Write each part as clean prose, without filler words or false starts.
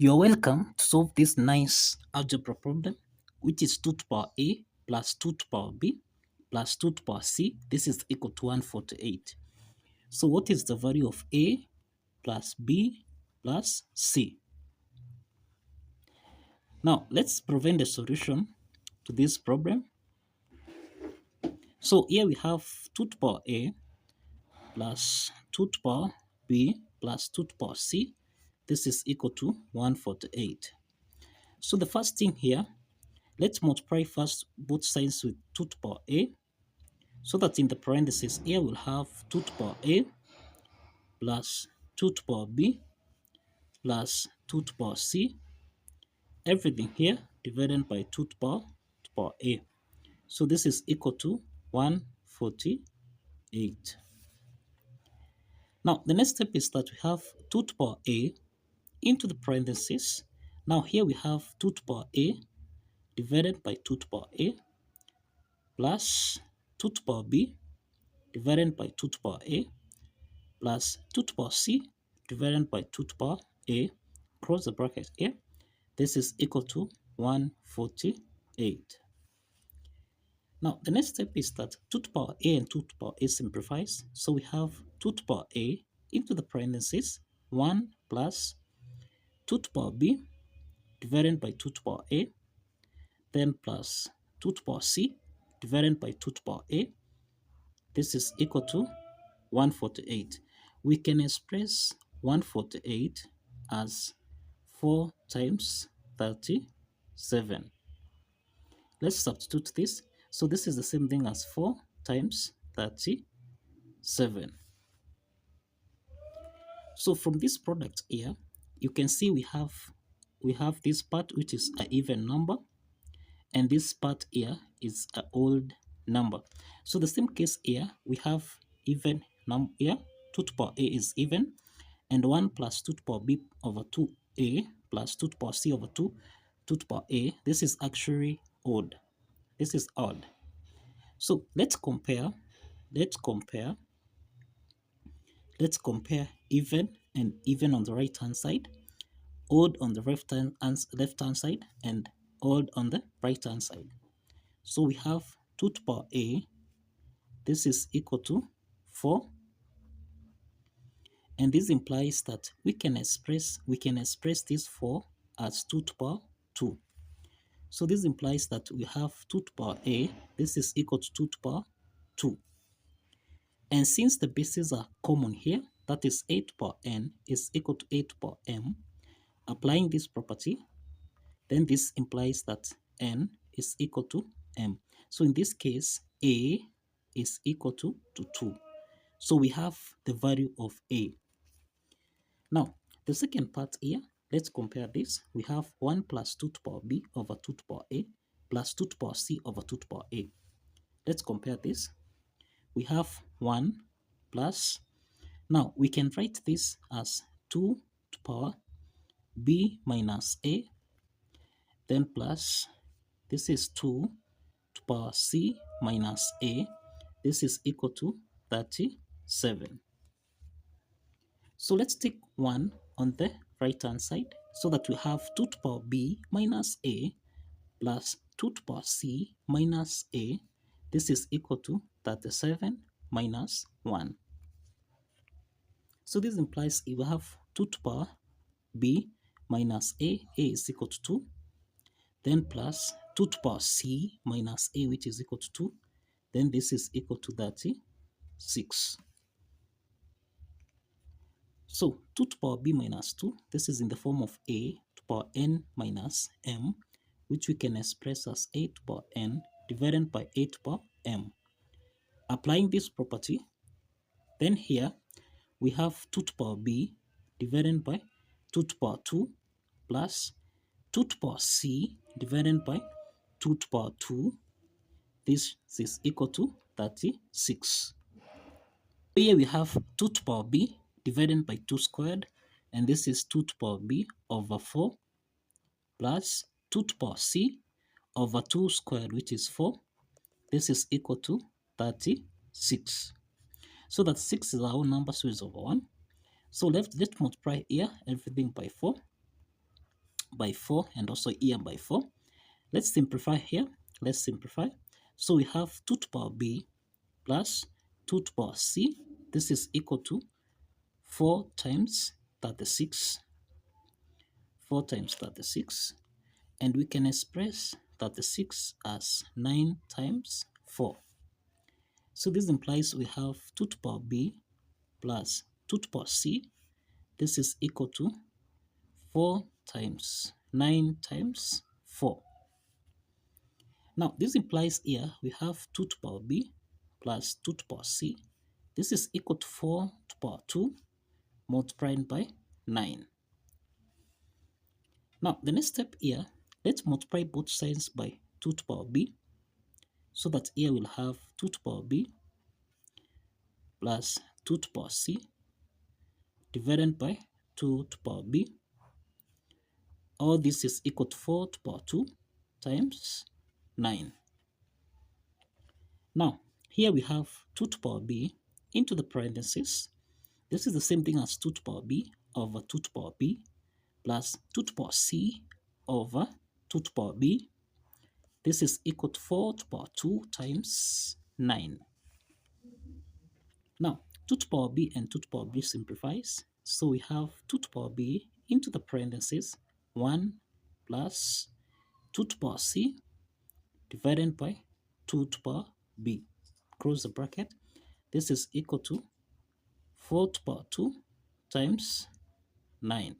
You're welcome to solve this nice algebra problem, which is 2 to power a plus 2 to power b plus 2 to power c. This is equal to 148. So what is the value of a plus b plus c? Now let's prevent the solution to this problem. So here we have 2 to power a plus 2 to power b plus 2 to power c. This is equal to 148. So the first thing here, let's multiply first both sides with 2 to power a, so that in the parentheses here we'll have 2 to power a plus 2 to power b plus 2 to power c, everything here divided by 2 to power a. So this is equal to 148. Now the next step is that we have 2 to power a into the parentheses. Now here we have 2 to power a divided by 2 to power a plus 2 to power b divided by 2 to power a plus 2 to power c divided by 2 to power a, close the bracket here. This is equal to 148. Now the next step is that 2 to power a and 2 to power a simplifies. So we have 2 to power a into the parentheses 1 plus 2 to power b divided by 2 to power a, then plus 2 to power c divided by 2 to power a. This is equal to 148. We can express 148 as 4 times 37. Let's substitute this. So this is the same thing as 4 times 37. So from this product here, you can see we have this part which is an even number, and this part here is an odd number. So the same case here, we have even number here. 2 to power a is even, and 1 plus 2 to power b over 2a plus 2 to power c over 2 to power a. This is actually odd. This is odd. So let's compare even and even on the right hand side, odd on the left hand side, and odd on the right hand side. So we have 2 to power a, this is equal to 4, and this implies that we can express this 4 as 2 to power 2. So this implies that we have 2 to power a, this is equal to 2 to power 2. And since the bases are common here, that is 8 to power n is equal to 8 to power m, applying this property, then this implies that n is equal to m. So in this case, a is equal to 2. So we have the value of a. Now, the second part here, let's compare this. We have 1 plus 2 to power b over 2 to power a plus 2 to power c over 2 to power a. Let's compare this. We have 1 plus, now we can write this as 2 to power b minus a, then plus, this is 2 to power c minus a, this is equal to 37. So let's take 1 on the right hand side, so that we have 2 to power b minus a plus 2 to power c minus a. This is equal to 37 minus 1. So this implies if we have 2 to power b minus a is equal to 2, then plus 2 to power c minus a, which is equal to 2, then this is equal to 36. So 2 to power b minus 2, this is in the form of a to power n minus m, which we can express as a to power n divided by a to power m. Applying this property, then here we have 2 to power b divided by 2 to power 2 plus 2 to power c divided by 2 to power 2. This is equal to 36. Here we have 2 to power b divided by 2 squared, and this is 2 to power b over 4 plus 2 to power c over 2 squared, which is 4. This is equal to 36. So that 6 is our own number series over 1. So let's multiply here everything by 4. by 4 and also here by 4. Let's simplify here. Let's simplify. So we have 2 to the power b plus 2 to the power c. This is equal to 4 times 36. 4 times 36. And we can express 36 as 9 times 4. So this implies we have 2 to the power b plus 2 to the power c. This is equal to 4 times 9 times 4. Now, this implies here we have 2 to the power b plus 2 to the power c. This is equal to 4 to the power 2 multiplied by 9. Now, the next step here, let's multiply both sides by 2 to the power b, so that here we'll have 2 to the power b plus 2 to the power c divided by 2 to the power b. All this is equal to 4 to the power 2 times 9. Now, here we have 2 to the power b into the parentheses. This is the same thing as 2 to the power b over 2 to the power b plus 2 to the power c over 2 to the power b. This is equal to 4 to the power 2 times 9. Now, 2 to the power b and 2 to the power b simplifies. So we have 2 to the power b into the parentheses 1 plus 2 to the power c divided by 2 to the power b. Close the bracket. This is equal to 4 to the power 2 times 9.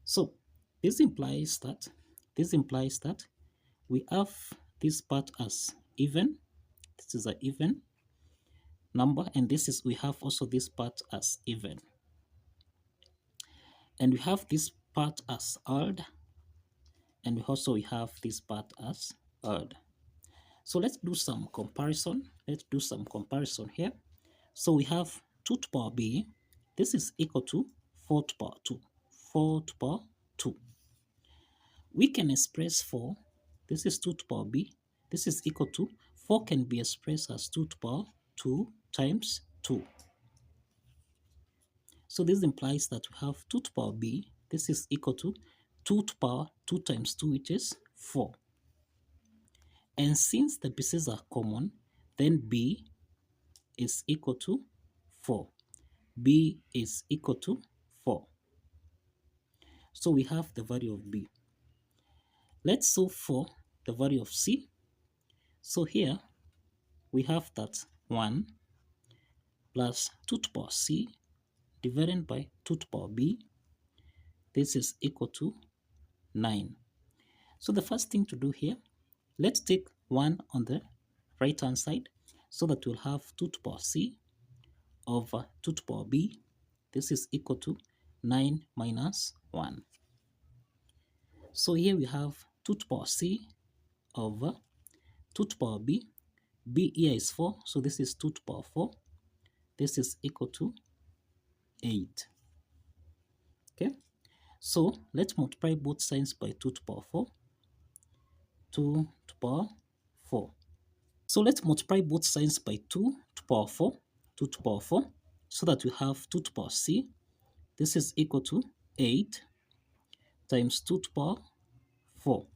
So this implies that we have this part as even. This is an even number, and we have also this part as even. And we have this part as odd, and we have this part as odd. So let's do some comparison. Let's do some comparison here. So we have 2 to the power b. This is equal to 4 to the power 2. 4 to the power 2. We can express 4. This is 2 to the power b. This is equal to 4 can be expressed as 2 to the power 2 times 2. So this implies that we have 2 to the power b. This is equal to 2 to the power 2 times 2, which is 4. And since the pieces are common, then b is equal to 4. B is equal to 4. So we have the value of b. Let's solve for the value of c. So here we have that 1 plus 2 to the power c divided by 2 to the power b. This is equal to 9. So the first thing to do here, let's take 1 on the right hand side, so that we'll have 2 to the power c over 2 to the power b. This is equal to 9 minus 1. So here we have 2 to the power c over 2 to the power b. B here is 4, so this is 2 to the power 4. This is equal to 8. Okay, so let's multiply both sides by 2 to the power 4. 2 to the power 4. So let's multiply both sides by 2 to the power 4. 2 to the power 4, so that we have 2 to the power c. This is equal to 8 times 2 to the power 4.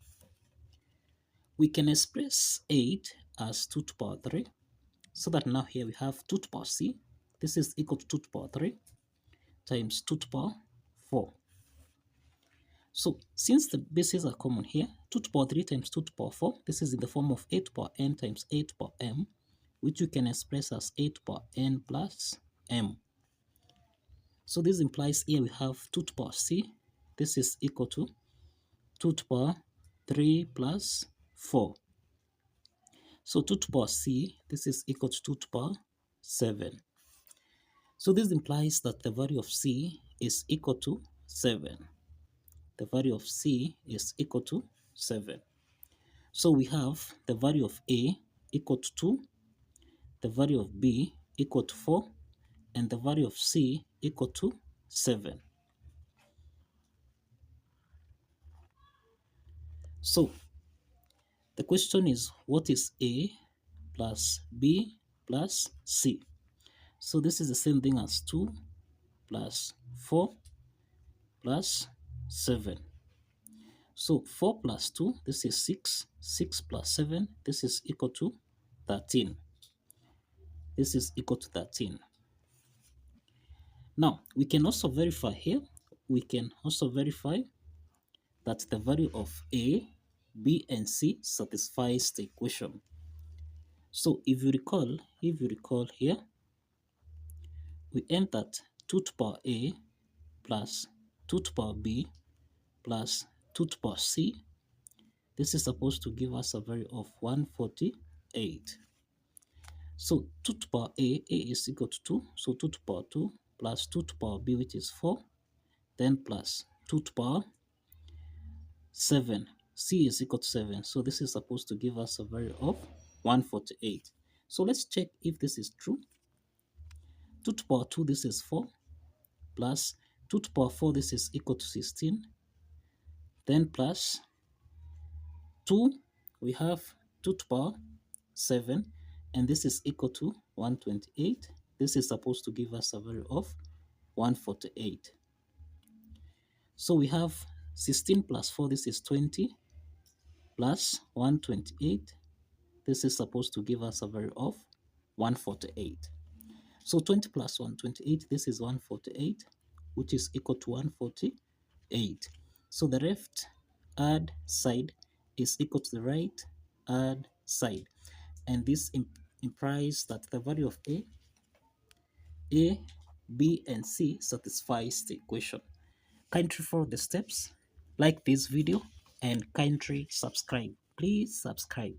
We can express 8 as 2 to the power 3, so that now here we have 2 to the power c. This is equal to 2 to the power 3 times 2 to the power 4. So since the bases are common here, 2 to the power 3 times 2 to the power 4, this is in the form of 8 to the power n times 8 to the power m, which you can express as 8 to the power n plus m. So this implies here we have 2 to the power c. This is equal to 2 to the power 3 plus 4. So 2 to the power c, this is equal to 2 to the power 7. So this implies that the value of c is equal to 7. The value of c is equal to 7. So we have the value of a equal to 2, the value of b equal to 4, and the value of c equal to 7. So the question is, what is a plus b plus c? So this is the same thing as 2 plus 4 plus 7. So 4 plus 2, this is 6. 6 plus 7, this is equal to 13. This is equal to 13. Now, we can also verify here. We can also verify that the value of A, B, and C satisfies the equation. So if you recall here, we end at 2 to power A plus 2 to power B plus 2 to power C. This is supposed to give us a value of 148. So 2 to power A is equal to 2. So 2 to power 2 plus 2 to power B, which is 4, then plus 2 to power 7. C is equal to 7. So this is supposed to give us a value of 148. So let's check if this is true. 2 to power 2, this is 4, plus 2 to power 4, this is equal to 16. Then plus 2, we have 2 to power 7, and this is equal to 128. This is supposed to give us a value of 148. So we have 16 plus 4, this is 20, plus 128. This is supposed to give us a value of 148. So 20 plus 128, this is 148, which is equal to 148. So the left hand side is equal to the right hand side. And this implies that the value of A, B, and C satisfies the equation. Kindly follow the steps, like this video, and kindly subscribe. Please subscribe.